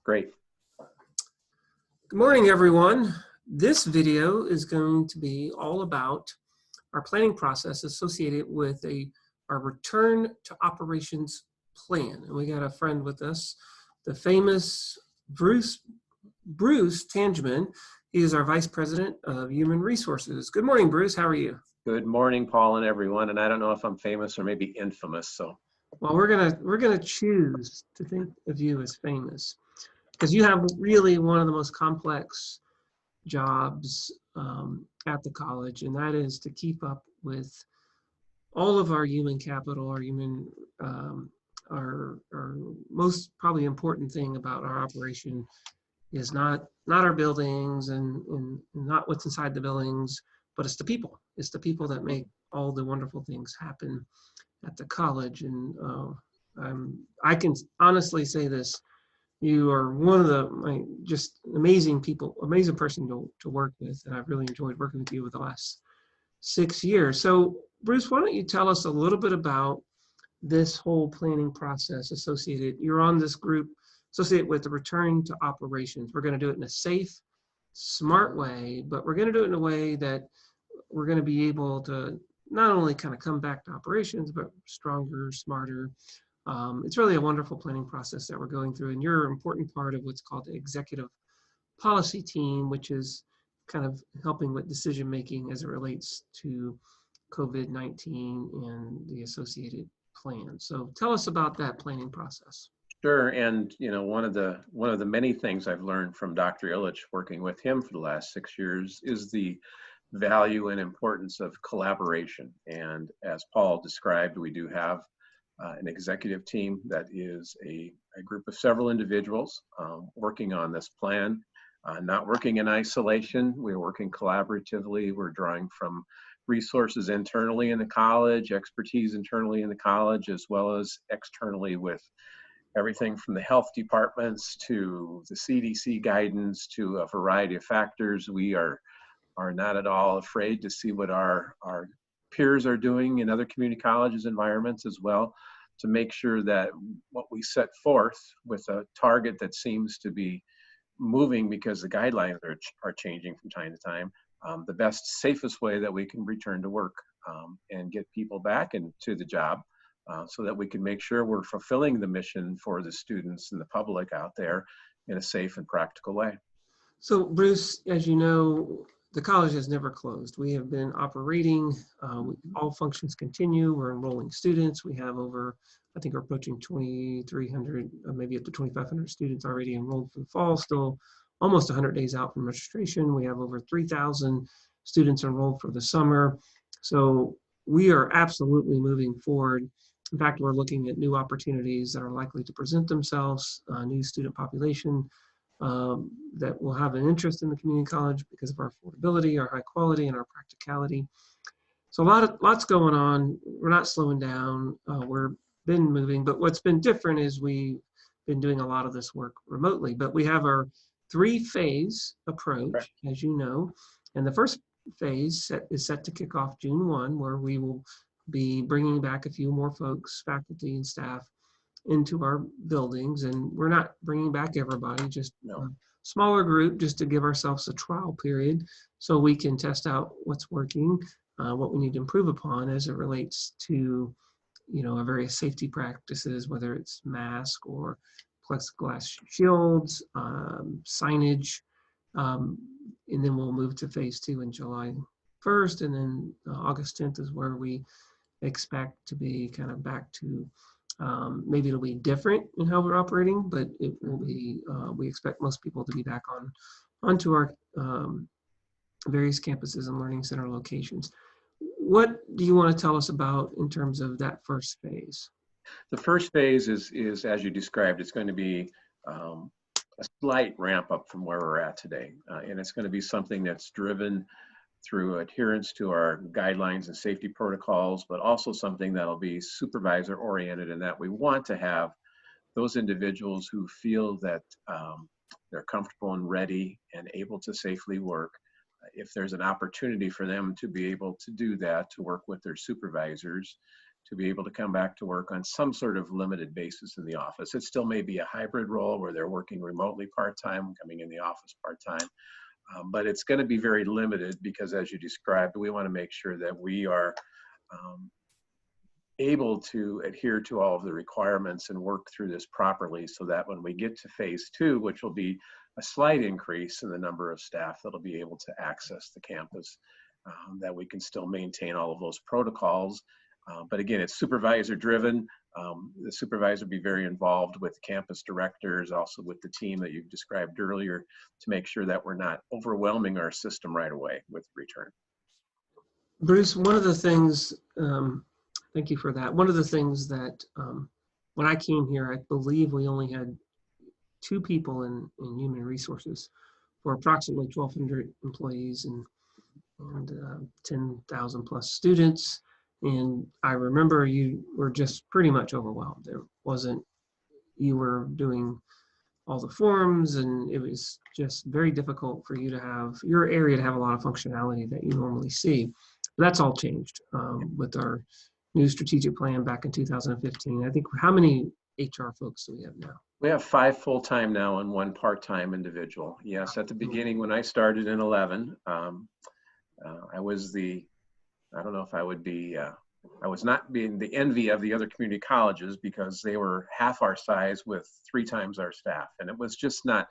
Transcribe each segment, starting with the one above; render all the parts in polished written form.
Great. Good morning, everyone. This video is going to be all about our planning process associated with our return to operations plan. And we got a friend with us, the famous Bruce Tangeman. He is our Vice President of Human Resources. Good morning, Bruce. How are you? Good morning, Paul and everyone. And I don't know if I'm famous or maybe infamous. So, well, we're gonna choose to think of you as famous because you have really one of the most complex jobs at the college, and that is to keep up with all of our human capital, our human, our most probably important thing about our operation is not our buildings and not what's inside the buildings, but it's the people. It's the people that make all the wonderful things happen at the college. And I can honestly say this. You are one of the just amazing people, amazing person to work with, and I've really enjoyed working with you over the last 6 years. So, Bruce, why don't you tell us a little bit about this whole planning process associated? You're on this group associated with the return to operations. We're going to do it in a safe, smart way, but we're going to do it in a way that we're going to be able to not only kind of come back to operations, but stronger, smarter. It's really a wonderful planning process that we're going through, and you're an important part of what's called the executive policy team, which is kind of helping with decision making as it relates to COVID-19 and the associated plan. So tell us about that planning process. Sure. And one of the many things I've learned from Dr. Illich, working with him for the last 6 years, is the value and importance of collaboration. And as Paul described, we do have an executive team that is a group of several individuals working on this plan, not working in isolation. We're working collaboratively. We're drawing from resources internally in the college, expertise internally in the college, as well as externally with everything from the health departments to the CDC guidance to a variety of factors. We are not at all afraid to see what our peers are doing in other community colleges environments as well, to make sure that what we set forth with a target that seems to be moving because the guidelines are changing from time to time, the best, safest way that we can return to work and get people back into the job so that we can make sure we're fulfilling the mission for the students and the public out there in a safe and practical way. So Bruce, as you know, the college has never closed. We have been operating, all functions continue. We're enrolling students. We have over, I think we're approaching 2,300, maybe up to 2,500 students already enrolled for the fall, still almost 100 days out from registration. We have over 3,000 students enrolled for the summer. So we are absolutely moving forward. In fact, we're looking at new opportunities that are likely to present themselves, new student population that will have an interest in the community college because of our affordability, our high quality, and our practicality. So lots going on. We're not slowing down. We're been moving, but what's been different is we've been doing a lot of this work remotely. But we have our 3-phase approach, as you know, and the first phase is set to kick off June 1, where we will be bringing back a few more folks, faculty and staff, into our buildings, and we're not bringing back everybody, just a smaller group, just to give ourselves a trial period so we can test out what's working, what we need to improve upon as it relates to our various safety practices, whether it's mask or plexiglass shields, signage, and then we'll move to phase 2 in July 1st, and then August 10th is where we expect to be kind of back to maybe it'll be different in how we're operating, but it will be, we expect most people to be back onto our various campuses and learning center locations. What do you want to tell us about in terms of that first phase? The first phase is as you described, it's going to be a slight ramp up from where we're at today. And it's going to be something that's driven through adherence to our guidelines and safety protocols, but also something that'll be supervisor oriented, in that we want to have those individuals who feel that they're comfortable and ready and able to safely work. If there's an opportunity for them to be able to do that, to work with their supervisors, to be able to come back to work on some sort of limited basis in the office. It still may be a hybrid role where they're working remotely part-time, coming in the office part-time, but it's going to be very limited because, as you described, we want to make sure that we are able to adhere to all of the requirements and work through this properly so that when we get to phase 2, which will be a slight increase in the number of staff that'll be able to access the campus, that we can still maintain all of those protocols. But again, it's supervisor driven. The supervisor will be very involved with campus directors, also with the team that you've described earlier, to make sure that we're not overwhelming our system right away with return. Bruce, one of the things, thank you for that. One of the things that when I came here, I believe we only had 2 people in human resources for approximately 1,200 employees and 10,000 plus students. And I remember you were just pretty much overwhelmed. There wasn't, you were doing all the forms, and it was just very difficult for you to have, your area to have a lot of functionality that you normally see. That's all changed with our new strategic plan back in 2015. I think, how many HR folks do we have now? We have 5 full-time now and 1 part-time individual. Yes, at the beginning when I started in 11, I was I don't know if I would be, I was not being the envy of the other community colleges because they were half our size with 3 times our staff. And it was just not,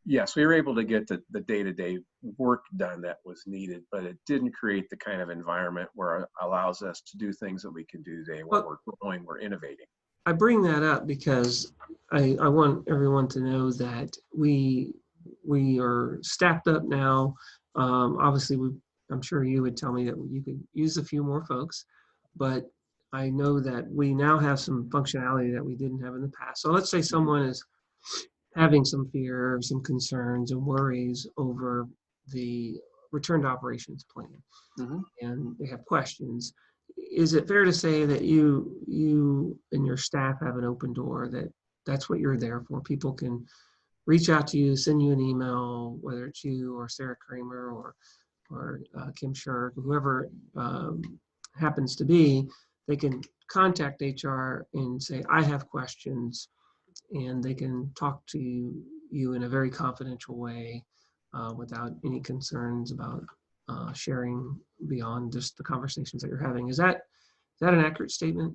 yes, we were able to get the day-to-day work done that was needed, but it didn't create the kind of environment where it allows us to do things that we can do today when we're growing, we're innovating. I bring that up because I want everyone to know that we are staffed up now. Obviously, I'm sure you would tell me that you could use a few more folks, but I know that we now have some functionality that we didn't have in the past. So let's say someone is having some fear, some concerns and worries over the return to operations plan, and they have questions. Is it fair to say that you and your staff have an open door, that that's what you're there for? People can reach out to you, send you an email, whether it's you or Sarah Kramer or Kim Shirk, whoever happens to be, they can contact HR and say, I have questions, and they can talk to you in a very confidential way without any concerns about sharing beyond just the conversations that you're having. Is that an accurate statement?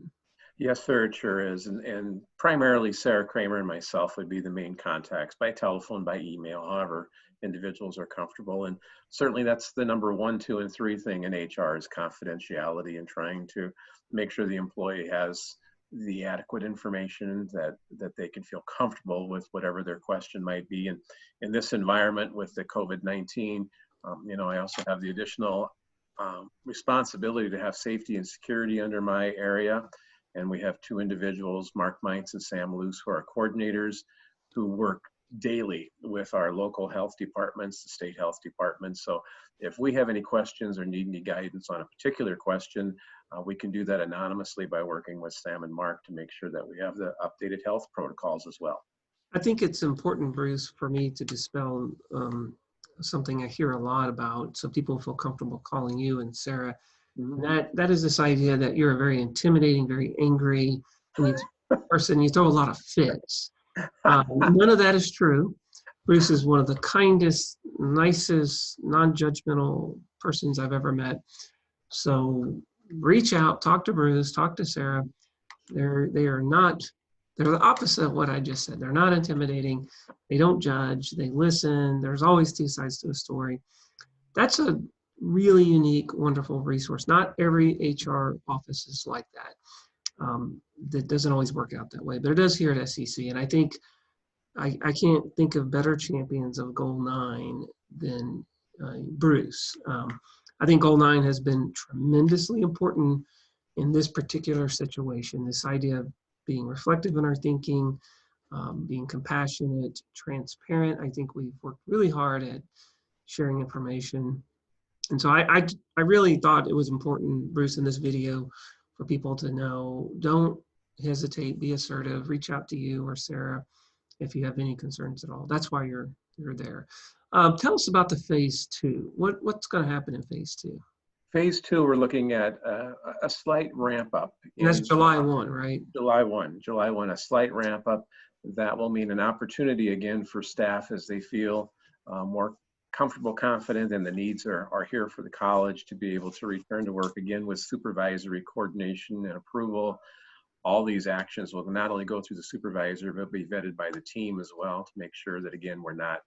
Yes, sir, it sure is. And primarily Sarah Kramer and myself would be the main contacts, by telephone, by email, however individuals are comfortable. And certainly that's the number 1, 2, and 3 thing in HR is confidentiality, and trying to make sure the employee has the adequate information that they can feel comfortable with whatever their question might be. And in this environment with the COVID-19, I also have the additional responsibility to have safety and security under my area. And we have 2 individuals, Mark Meintz and Sam Luce, who are coordinators who work daily with our local health departments, the state health departments. So if we have any questions or need any guidance on a particular question, we can do that anonymously by working with Sam and Mark to make sure that we have the updated health protocols as well. I think it's important, Bruce, for me to dispel something I hear a lot about, so people feel comfortable calling you and Sarah. That is this idea that you're a very intimidating, very angry person. You throw a lot of fits. None of that is true. Bruce is one of the kindest, nicest, non-judgmental persons I've ever met. So reach out, talk to Bruce, talk to Sarah. They're the opposite of what I just said. They're not intimidating. They don't judge. They listen. There's always 2 sides to a story. That's a really unique, wonderful resource. Not every HR office is like that. That doesn't always work out that way, but it does here at SEC. And I think I can't think of better champions of Goal 9 than Bruce. I think Goal 9 has been tremendously important in this particular situation. This idea of being reflective in our thinking, being compassionate, transparent. I think we've worked really hard at sharing information. And so I really thought it was important, Bruce, in this video for people to know, don't hesitate, be assertive, reach out to you or Sarah if you have any concerns at all. That's why you're there. Tell us about the phase 2. What's going to happen in phase 2? phase 2, we're looking at a slight ramp up. And that's July 1, right? July 1, a slight ramp up. That will mean an opportunity again for staff as they feel more comfortable, confident, and the needs are here for the college to be able to return to work again with supervisory coordination and approval. All these actions will not only go through the supervisor, but be vetted by the team as well to make sure that, again, we're not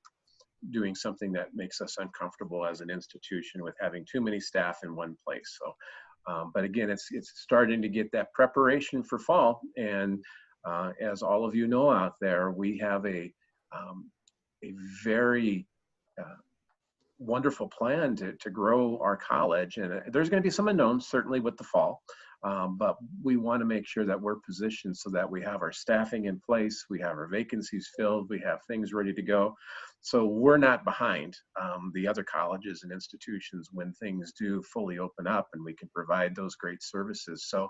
doing something that makes us uncomfortable as an institution with having too many staff in one place. So, but again, it's starting to get that preparation for fall. And as all of you know out there, we have a very wonderful plan to grow our college. And there's going to be some unknowns, certainly with the fall. But we want to make sure that we're positioned so that we have our staffing in place, we have our vacancies filled, we have things ready to go. So we're not behind the other colleges and institutions when things do fully open up and we can provide those great services. So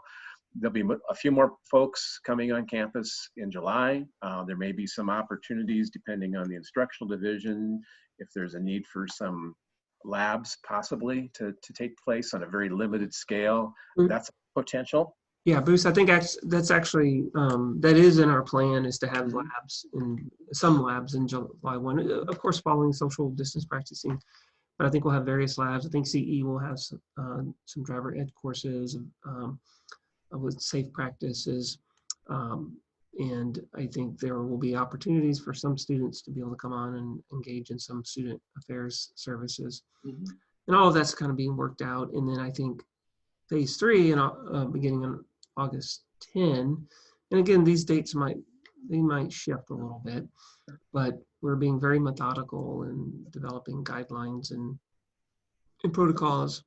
there'll be a few more folks coming on campus in July. There may be some opportunities depending on the instructional division, if there's a need for some labs possibly to take place on a very limited scale. That's potential. Yeah, Bruce, I think that's actually, that is in our plan, is to have labs, in some labs in July 1, of course, following social distance practicing. But I think we'll have various labs. I think CE will have some driver ed courses with safe practices. And I think there will be opportunities for some students to be able to come on and engage in some student affairs services. And all of that's kind of being worked out. And then I think phase 3, and beginning on August 10. And again, these dates might shift a little bit, but we're being very methodical in developing guidelines and protocols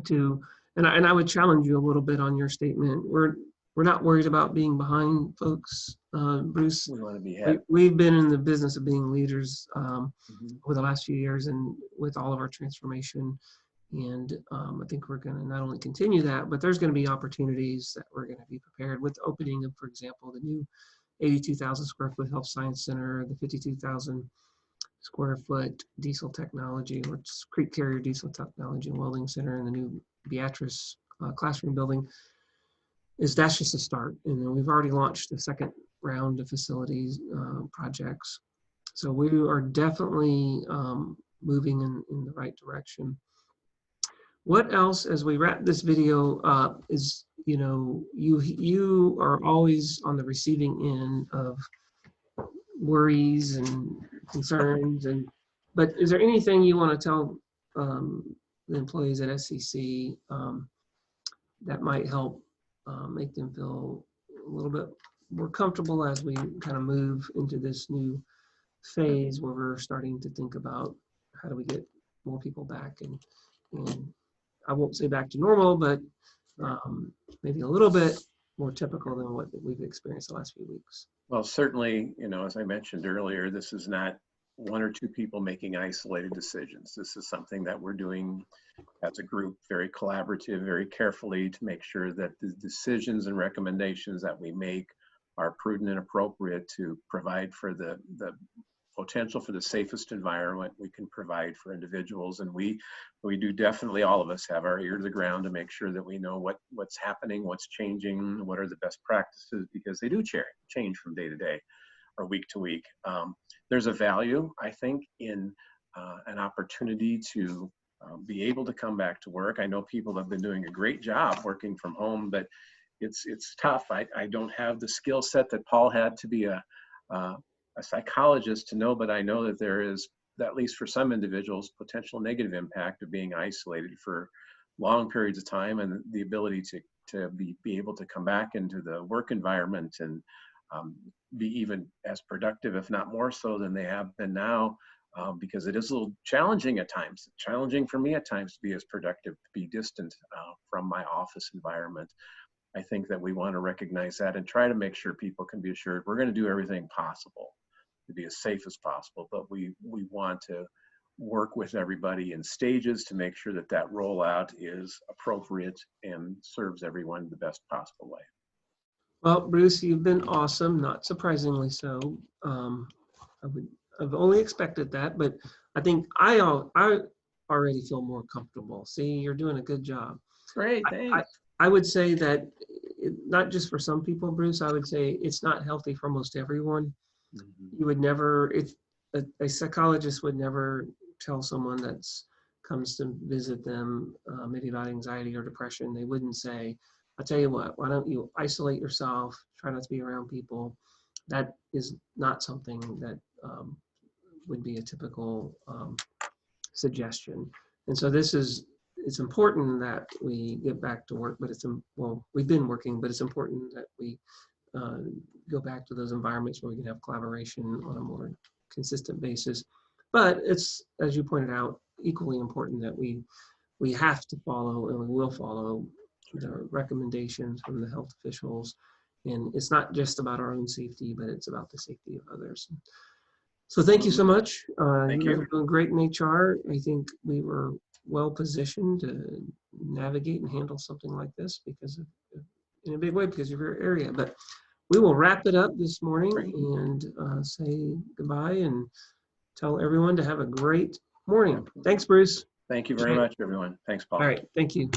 to, and I would challenge you a little bit on your statement. We're not worried about being behind, folks. Bruce, we want to be ahead. We've been in the business of being leaders over the last few years, and with all of our transformation. And I think we're going to not only continue that, but there's going to be opportunities that we're going to be prepared with the opening of, for example, the new 82,000 square foot health science center, the 52,000 square foot diesel technology, or Creek Carrier Diesel Technology and Welding Center, and the new Beatrice classroom building. That's just a start. And then we've already launched the second round of facilities projects. So we are definitely moving in the right direction. What else, as we wrap this video up, is, you are always on the receiving end of worries and concerns, but is there anything you want to tell the employees at SCC that might help make them feel a little bit more comfortable as we kind of move into this new phase where we're starting to think about how do we get more people back, and I won't say back to normal, but maybe a little bit more typical than what we've experienced the last few weeks. Well, certainly, as I mentioned earlier, this is not one or two people making isolated decisions. This is something that we're doing as a group, very collaborative, very carefully, to make sure that the decisions and recommendations that we make are prudent and appropriate to provide for the potential for the safest environment we can provide for individuals. And we do definitely, all of us have our ear to the ground to make sure that we know what's happening, what's changing, what are the best practices, because they do change from day to day or week to week. There's a value, I think, in an opportunity to be able to come back to work. I know people have been doing a great job working from home, but it's tough. I don't have the skill set that Paul had to be a psychologist to know, but I know that there is, at least for some individuals, potential negative impact of being isolated for long periods of time, and the ability to be able to come back into the work environment and be even as productive, if not more so than they have been now, because it is a little challenging at times, challenging for me at times to be as productive, to be distant from my office environment. I think that we want to recognize that and try to make sure people can be assured we're going to do everything possible to be as safe as possible, but we want to work with everybody in stages to make sure that rollout is appropriate and serves everyone the best possible way. Well, Bruce, you've been awesome, not surprisingly so. I've only expected that, but I think I already feel more comfortable. See, you're doing a good job. Great, thanks. I would say that not just for some people, Bruce, I would say it's not healthy for most everyone. Mhm. You would never, if a psychologist would never tell someone that's comes to visit them, maybe about anxiety or depression, they wouldn't say, I'll tell you what, why don't you isolate yourself, try not to be around people. That is not something that would be a typical suggestion. And so it's important that we get back to work, but well, we've been working, but it's important that we uh, go back to those environments where we can have collaboration on a more consistent basis. But it's, as you pointed out, equally important that we have to follow, and we will follow, the recommendations from the health officials. And it's not just about our own safety, but it's about the safety of others. So thank you so much. Thank You guys you. are doing great in HR. I think we were well positioned to navigate and handle something like this in a big way because of your area. But we will wrap it up this morning Great. and say goodbye and tell everyone to have a great morning. Thanks, Bruce. Thank you very much, everyone. Thanks, Paul. All right. Thank you.